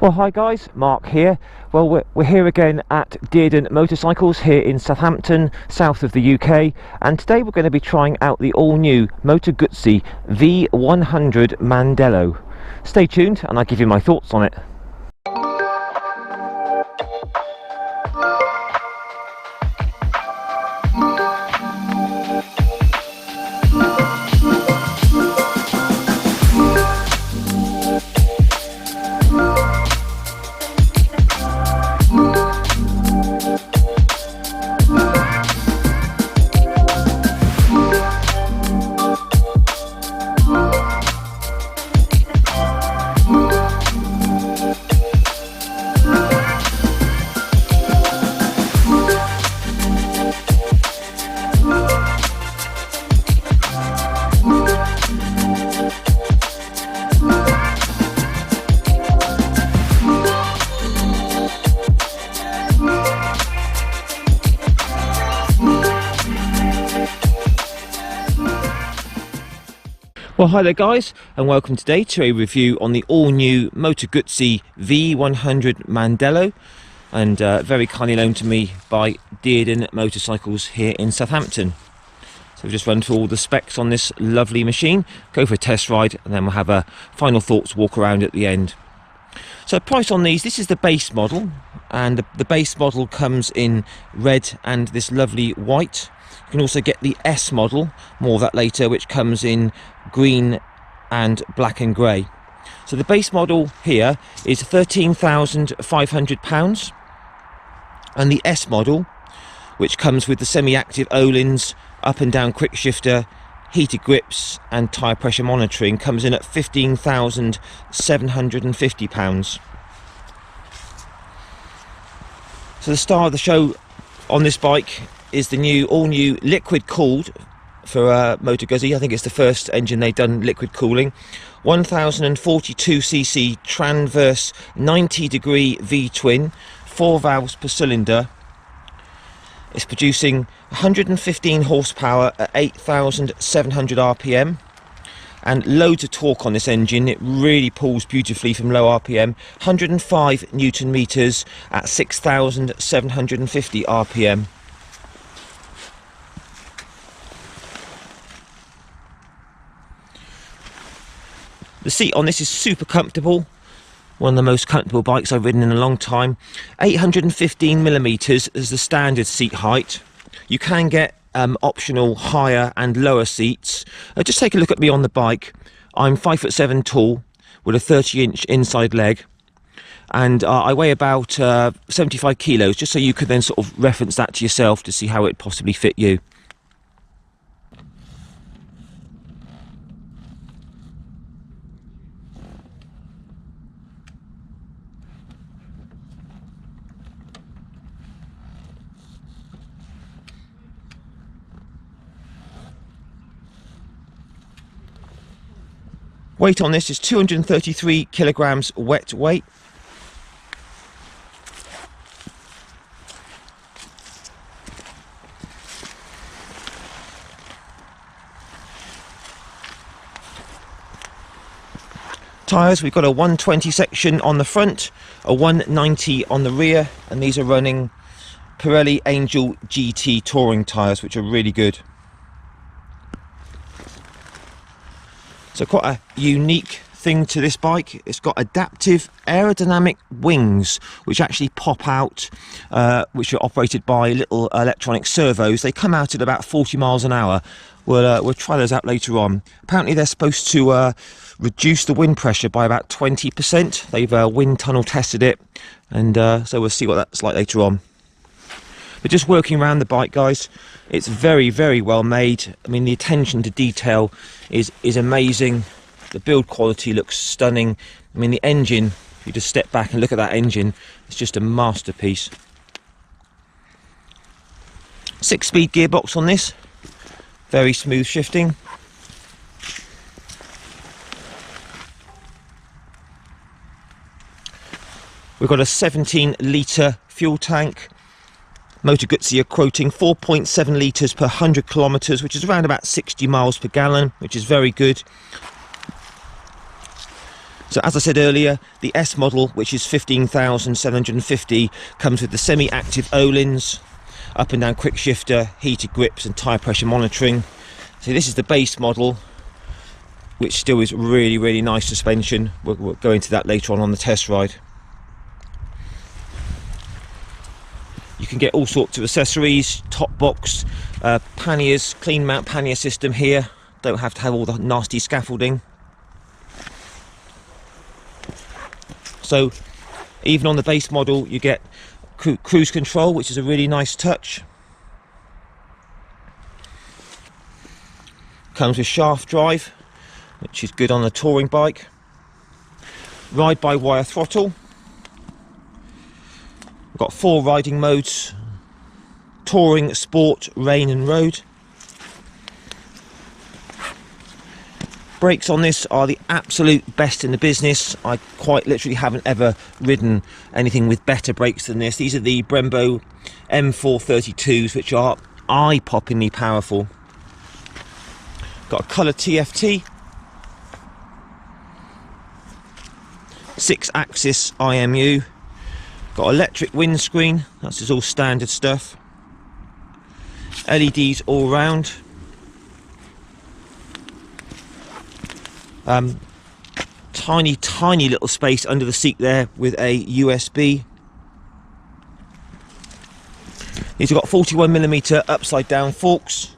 Well, hi guys, Mark here. Well, we're here again at Dearden Motorcycles here in Southampton, south of the UK, and today we're going to be trying out the all-new Moto Guzzi V100 Mandello. Stay tuned and I'll give you my thoughts on it. Well, hi there guys, and welcome today to a review on the all-new Moto Guzzi V100 Mandello, and very kindly loaned to me by Dearden Motorcycles here in Southampton. So we've just run through all the specs on this lovely machine, go for a test ride, and then we'll have a final thoughts walk around at the end. So price on these, this is the base model, and the base model comes in red and this lovely white. You can also get the S model, more of that later, which comes in green and black and grey. So the base model here is £13,500, and the S model, which comes with the semi-active Öhlins, up and down quick shifter, heated grips and tyre pressure monitoring, comes in at £15,750. So the star of the show on this bike is the all-new liquid cooled for Moto Guzzi. I think it's the first engine they've done liquid cooling. 1042cc transverse 90-degree V-twin, 4 valves per cylinder. It's producing 115 horsepower at 8,700 RPM and loads of torque on this engine. It really pulls beautifully from low RPM. 105 Newton meters at 6,750 RPM. The seat on this is super comfortable, one of the most comfortable bikes I've ridden in a long time. 815mm is the standard seat height. You can get optional higher and lower seats. Just take a look at me on the bike. I'm 5'7" tall with a 30-inch inside leg, and I weigh about 75 kilos, just so you could then sort of reference that to yourself to see how it possibly fit you. Weight on this is 233 kilograms wet weight. Tyres, we've got a 120 section on the front, a 190 on the rear, and these are running Pirelli Angel GT touring tyres, which are really good. So quite a unique thing to this bike. It's got adaptive aerodynamic wings which actually pop out, which are operated by little electronic servos. They come out at about 40 miles an hour. We'll try those out later on. Apparently they're supposed to reduce the wind pressure by about 20%. They've wind tunnel tested it, and so we'll see what that's like later on. But just working around the bike, guys, it's very, very well made. I mean, the attention to detail is amazing. The build quality looks stunning. I mean, the engine, if you just step back and look at that engine, it's just a masterpiece. 6-speed gearbox on this, very smooth shifting. We've got a 17-litre fuel tank. Moto Guzzi are quoting 4.7 litres per 100 kilometres, which is around about 60 miles per gallon, which is very good. So as I said earlier, the S model, which is 15,750, comes with the semi-active Öhlins, up and down quick shifter, heated grips and tyre pressure monitoring. So this is the base model, which still is really nice suspension. We'll go into that later on the test ride. You can get all sorts of accessories, top box, panniers, clean mount pannier system here. Don't have to have all the nasty scaffolding. So even on the base model you get cruise control, which is a really nice touch. Comes with shaft drive, which is good on a touring bike. Ride by wire throttle. We've got 4 riding modes: touring, sport, rain and road. Brakes on this are the absolute best in the business. I quite literally haven't ever ridden anything with better brakes than this. These are the Brembo M432s, which are eye-poppingly powerful. Got a colour TFT, 6-axis IMU, got electric windscreen, that's just all standard stuff, LEDs all round. Tiny little space under the seat there with a USB. These have got 41mm upside down forks,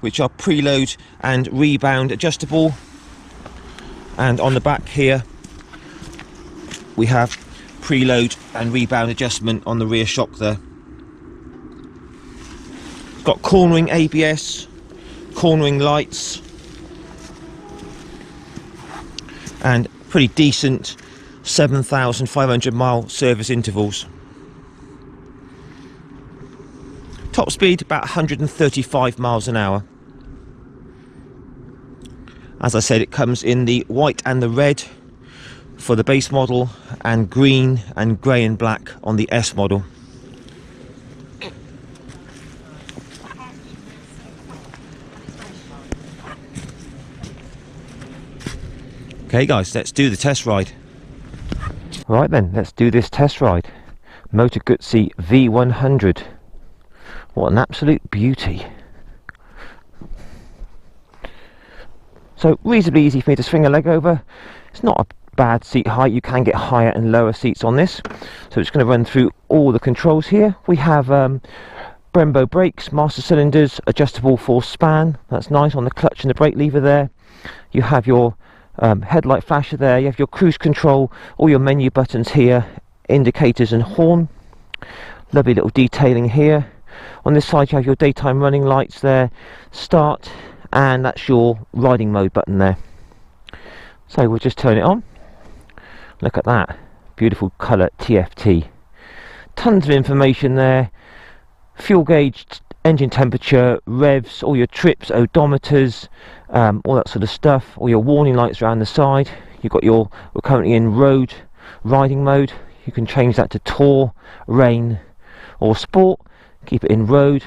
which are preload and rebound adjustable. And on the back here we have preload and rebound adjustment on the rear shock there. Got cornering ABS, cornering lights, and pretty decent 7,500 mile service intervals. Top speed about 135 miles an hour. As I said, it comes in the white and the red for the base model, and green and grey and black on the S model. Okay guys, let's do the test ride. Right then, let's do this test ride. Moto Guzzi V100. What an absolute beauty. So reasonably easy for me to swing a leg over. It's not a bad seat height. You can get higher and lower seats on this. So it's going to run through all the controls here. We have Brembo brakes, master cylinders, adjustable force span. That's nice on the clutch and the brake lever there. You have your headlight flasher there, you have your cruise control, all your menu buttons here, indicators and horn. Lovely little detailing here. On this side you have your daytime running lights there, start, and that's your riding mode button there. So we'll just turn it on. Look at that, beautiful colour TFT. Tons of information there, fuel gauge, engine temperature, revs, all your trips, odometers, all that sort of stuff, all your warning lights around the side. You've got we're currently in road riding mode. You can change that to tour, rain or sport. Keep it in road.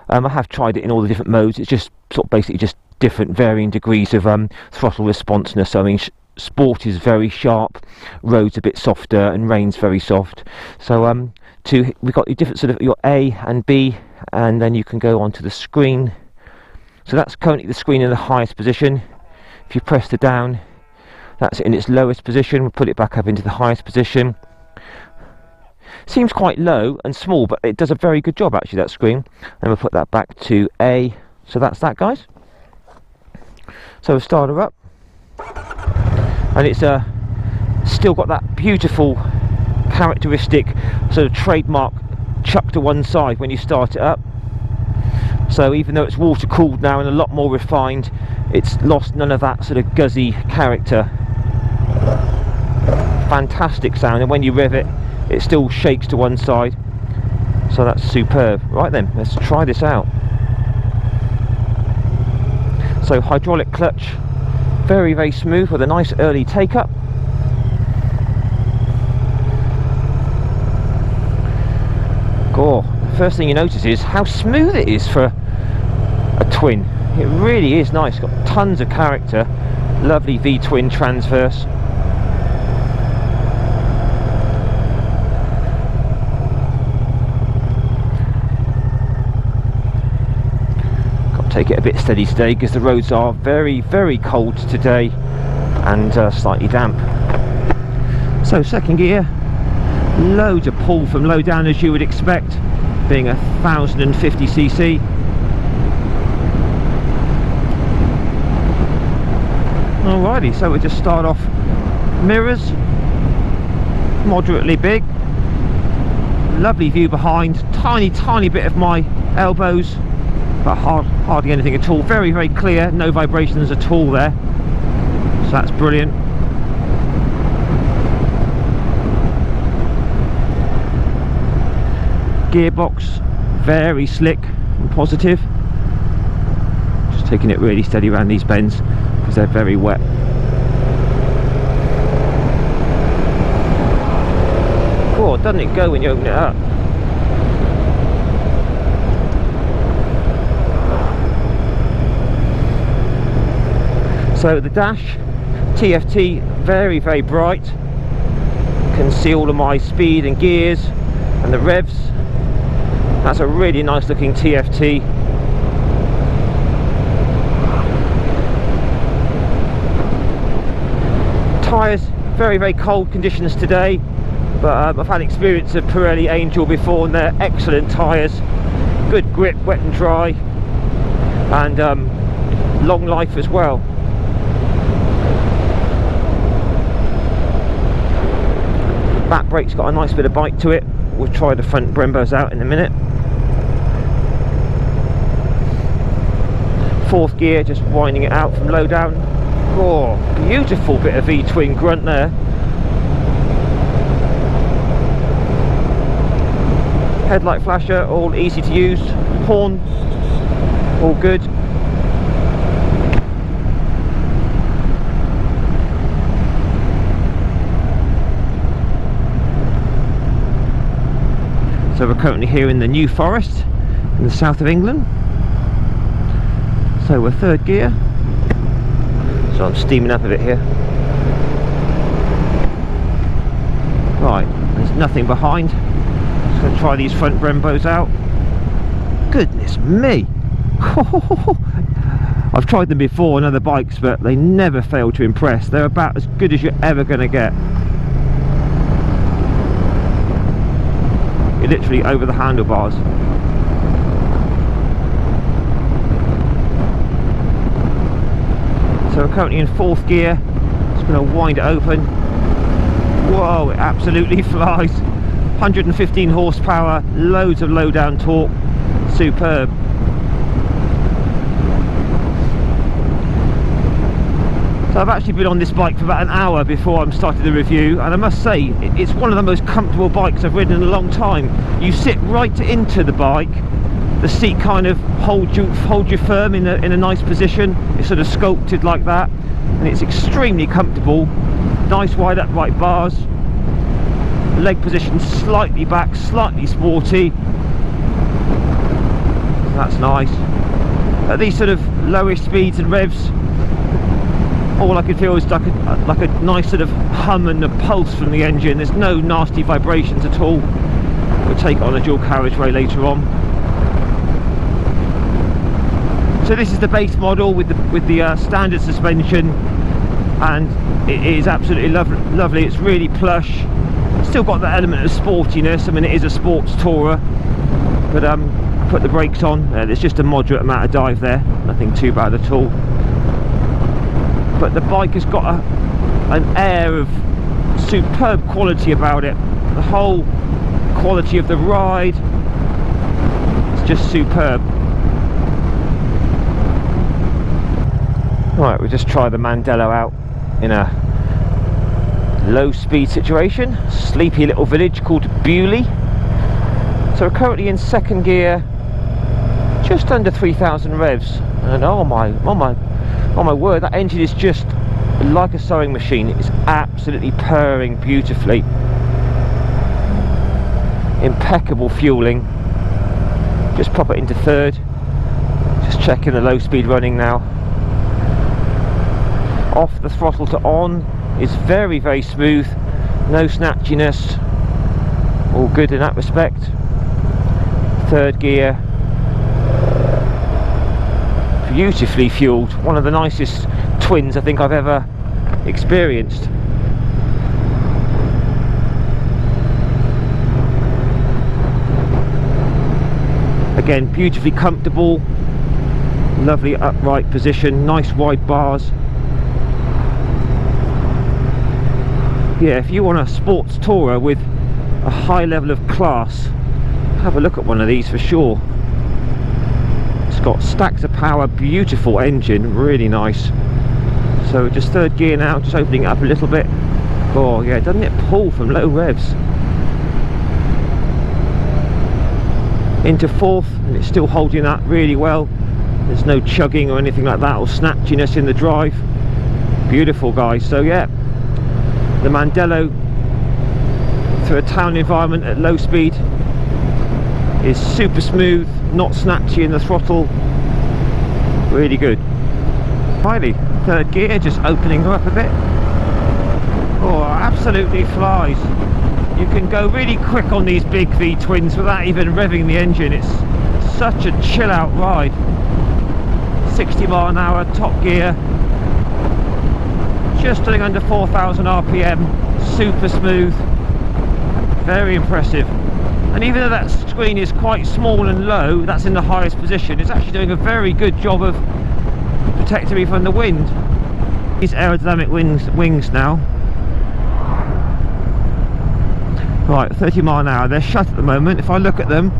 I have tried it in all the different modes. It's just sort of basically just different varying degrees of throttle responsiveness. So I mean, sport is very sharp, road's a bit softer, and rain's very soft. So we've got your different sort of your A and B, and then you can go onto the screen. So that's currently the screen in the highest position. If you press the down, that's in its lowest position. We'll put it back up into the highest position. Seems quite low and small, but it does a very good job actually, that screen. And we'll put that back to A. So that's that, guys. So we'll start her up, and it's still got that beautiful characteristic sort of trademark chuck to one side when you start it up. So even though it's water cooled now and a lot more refined, it's lost none of that sort of Guzzi character. Fantastic sound, and when you rev it, it still shakes to one side. So that's superb. Right then, let's try this out. So hydraulic clutch, very smooth with a nice early take up. Oh, first thing you notice is how smooth it is for a twin. It really is nice. Got tons of character. Lovely V-twin transverse. take it a bit steady today because the roads are very, very cold today and slightly damp. So second gear, loads of pull from low down as you would expect, being a 1050cc. Alrighty, so we just start off mirrors, moderately big, lovely view behind, tiny bit of my elbows, but hardly anything at all. Very, very clear, no vibrations at all there, so that's brilliant. Gearbox, very slick and positive. Just taking it really steady around these bends because they're very wet. Oh, doesn't it go when you open it up? So the dash, TFT, very, very bright. Can see all of my speed and gears and the revs. That's a really nice looking TFT. Tyres, very, very cold conditions today, but I've had experience of Pirelli Angel before and they're excellent tyres. Good grip, wet and dry, and long life as well. Back brake's got a nice bit of bite to it. We'll try the front Brembos out in a minute. Fourth gear, just winding it out from low down. Oh, beautiful bit of V-twin grunt there. Headlight flasher, all easy to use. Horn, all good. So we're currently here in the New Forest in the south of England. So we're third gear. So I'm steaming up a bit here. Right, there's nothing behind. Just going to try these front Brembos out. Goodness me! I've tried them before on other bikes, but they never fail to impress. They're about as good as you're ever going to get. You're literally over the handlebars. So we're currently in fourth gear. Just going to wind it open. Whoa, it absolutely flies. 115 horsepower, loads of low down torque. Superb. So I've actually been on this bike for about an hour before I started the review, and I must say it's one of the most comfortable bikes I've ridden in a long time. You sit right into the bike, the seat kind of holds you firm in a nice position. It's sort of sculpted like that, and it's extremely comfortable. Nice wide upright bars, leg position slightly back, slightly sporty. That's nice. At these sort of lower speeds and revs, all I can feel is like a nice sort of hum and a pulse from the engine. There's no nasty vibrations at all. We'll take it on a dual carriageway later on. So this is the base model with the standard suspension, and it is absolutely lovely. It's really plush. Still got that element of sportiness. I mean, it is a sports tourer, but put the brakes on. There's just a moderate amount of dive there. Nothing too bad at all. But the bike has got an air of superb quality about it. The whole quality of the ride, it's just superb. Right, we'll just try the Mandello out in a low speed situation. Sleepy little village called Bewley. So we're currently in second gear, just under 3,000 revs, and oh my word, that engine is just like a sewing machine. It's absolutely purring beautifully. Impeccable fueling. Just pop it into third. Just checking the low speed running now. Off the throttle to on is very, very smooth. No snatchiness. All good in that respect. Third gear. beautifully fueled. One of the nicest twins I think I've ever experienced. Again, beautifully comfortable, lovely upright position, nice wide bars. Yeah, if you want a sports tourer with a high level of class, have a look at one of these for sure. It's got stacks of power, beautiful engine, really nice. So just third gear now, just opening it up a little bit. Oh yeah, doesn't it pull from low revs? Into fourth, and it's still holding that really well. There's no chugging or anything like that, or snatchiness in the drive. Beautiful, guys. So yeah, the Mandello through a town environment at low speed is super smooth, not snatchy in the throttle, really good. Finally, third gear, just opening her up a bit. Oh, absolutely flies. You can go really quick on these big V twins without even revving the engine. It's such a chill out ride. 60 mile an hour, top gear, just doing under 4,000 RPM, super smooth, very impressive. And even though that screen is quite small and low, that's in the highest position, it's actually doing a very good job of protecting me from the wind. These aerodynamic wings now. Right, 30 mile an hour, they're shut at the moment. If I look at them,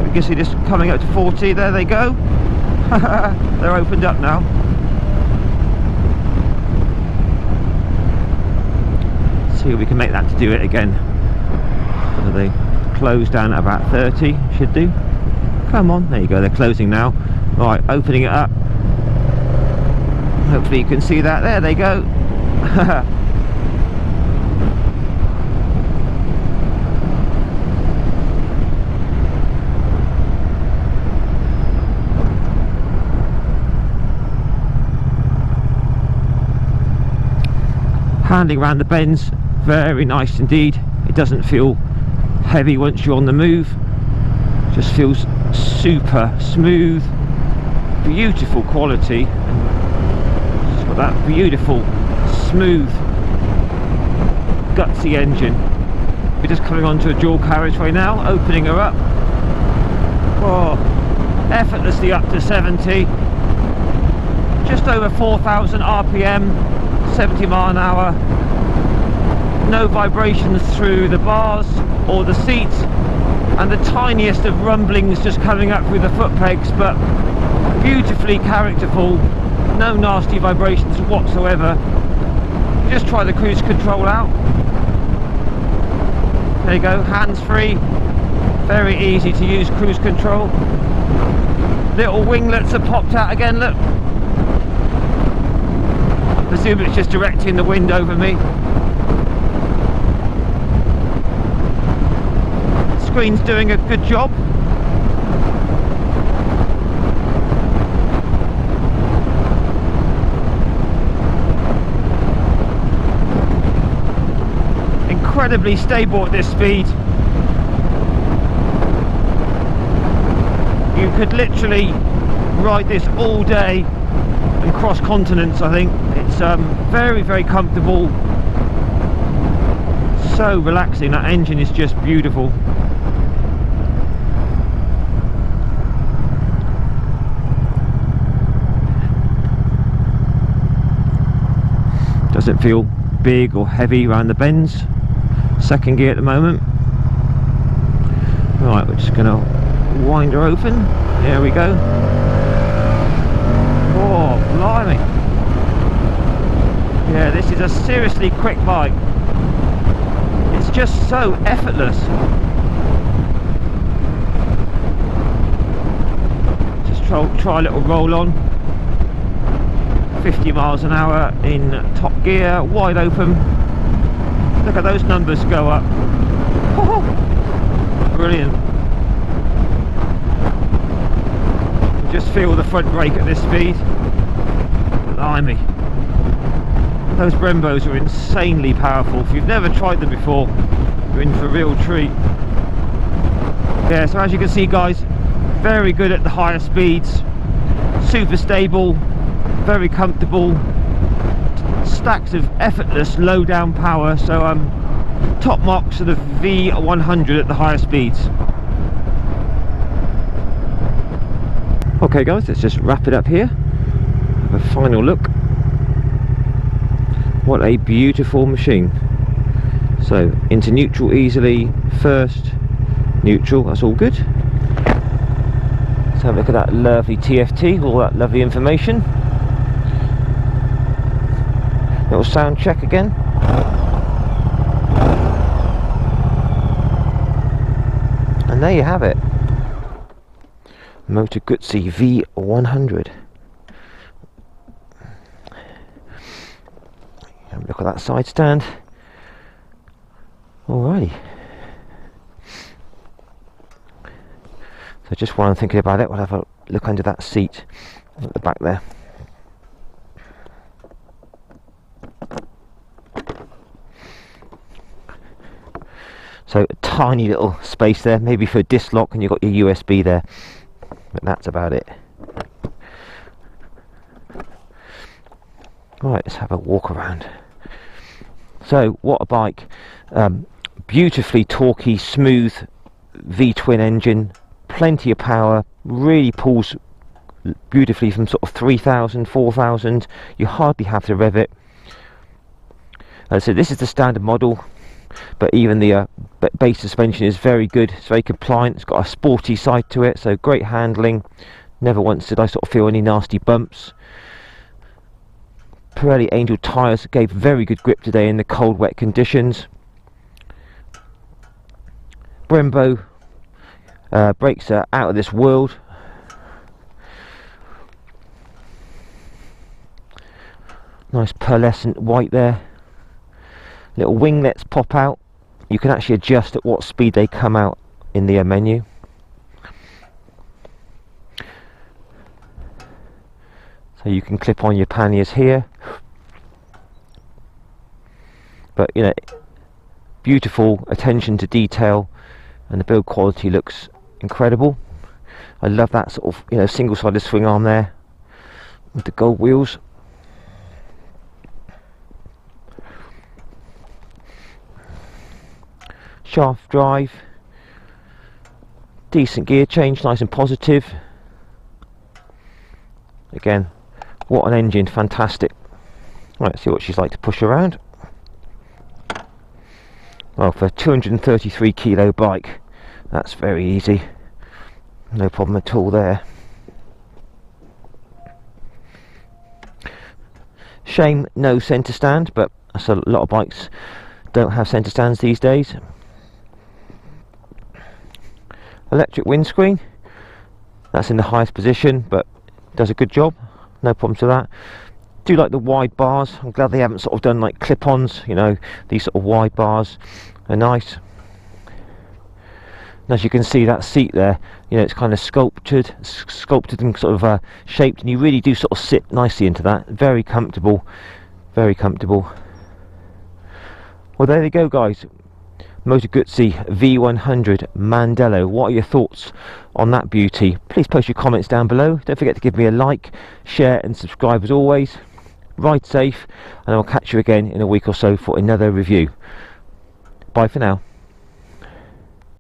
you can see this coming up to 40, there they go. They're opened up now. Let's see if we can make that to do it again. So they close down at about 30, should do. Come on, there you go, they're closing now. Right, opening it up. Hopefully you can see that, there they go. Handling around the bends, very nice indeed. It doesn't feel heavy once you're on the move, just feels super smooth, beautiful quality. It's got that beautiful smooth gutsy engine. We're just coming onto a dual carriageway now, opening her up. Oh, effortlessly up to 70, just over 4,000 RPM, 70 mile an hour, no vibrations through the bars or the seats, and the tiniest of rumblings just coming up through the foot pegs, but beautifully characterful, no nasty vibrations whatsoever. Just try the cruise control out. There you go, hands free, very easy to use cruise control. Little winglets have popped out again, look. I presume it's just directing the wind over me. The screen's doing a good job. Incredibly stable at this speed. You could literally ride this all day and cross continents, I think. It's very, very comfortable, so relaxing. That engine is just beautiful. Doesn't feel big or heavy around the bends. Second gear at the moment. Right, we're just going to wind her open. There we go. Oh, blimey. Yeah, this is a seriously quick bike. It's just so effortless. Just try a little roll on. 50 miles an hour in top gear, wide open. Look at those numbers go up. Oh, brilliant. Just feel the front brake at this speed. Blimey. Those Brembos are insanely powerful. If you've never tried them before, you're in for a real treat. Yeah, so as you can see, guys, very good at the higher speeds. super stable, very comfortable, stacks of effortless low down power, so top marks of the V100 at the higher speeds. Okay guys, let's just wrap it up here, have a final look. What a beautiful machine. So into neutral easily, first, neutral, that's all good. Let's have a look at that lovely TFT, all that lovely information. Little sound check again. And there you have it. Moto Guzzi V100. Have a look at that side stand. Alrighty. So just while I'm thinking about it, we'll have a look under that seat at the back there. So a tiny little space there, maybe for a disc lock, and you've got your USB there, but that's about it. Right, let's have a walk around. So what a bike. Beautifully torquey, smooth V-twin engine, plenty of power, really pulls beautifully from sort of 3,000, 4,000. You hardly have to rev it. So this is the standard model, but even the base suspension is very good. It's very compliant. It's got a sporty side to it, so great handling. Never once did I sort of feel any nasty bumps. Pirelli Angel tyres gave very good grip today in the cold wet conditions. Brembo brakes are out of this world. Nice pearlescent white there. Little winglets pop out. You can actually adjust at what speed they come out in the menu. So you can clip on your panniers here. But you know, beautiful attention to detail, and the build quality looks incredible. I love that sort of, you know, single-sided swing arm there with the gold wheels. Shaft drive, decent gear change, nice and positive. Again, what an engine, fantastic. Right, let's see what she's like to push around. Well, for a 233 kilo bike, that's very easy. No problem at all there. Shame no centre stand, but that's a lot of bikes don't have centre stands these days. Electric windscreen, that's in the highest position, but does a good job, no problems with that. Do like the wide bars. I'm glad they haven't sort of done like clip-ons, you know, these sort of wide bars are nice. And as you can see, that seat there, you know, it's kind of sculpted and sort of shaped, and you really do sort of sit nicely into that. Very comfortable, very comfortable. Well, there you go guys, Moto Guzzi V100 Mandello. What are your thoughts on that beauty? Please post your comments down below. Don't forget to give me a like, share and subscribe as always. Ride safe, and I'll catch you again in a week or so for another review. Bye for now.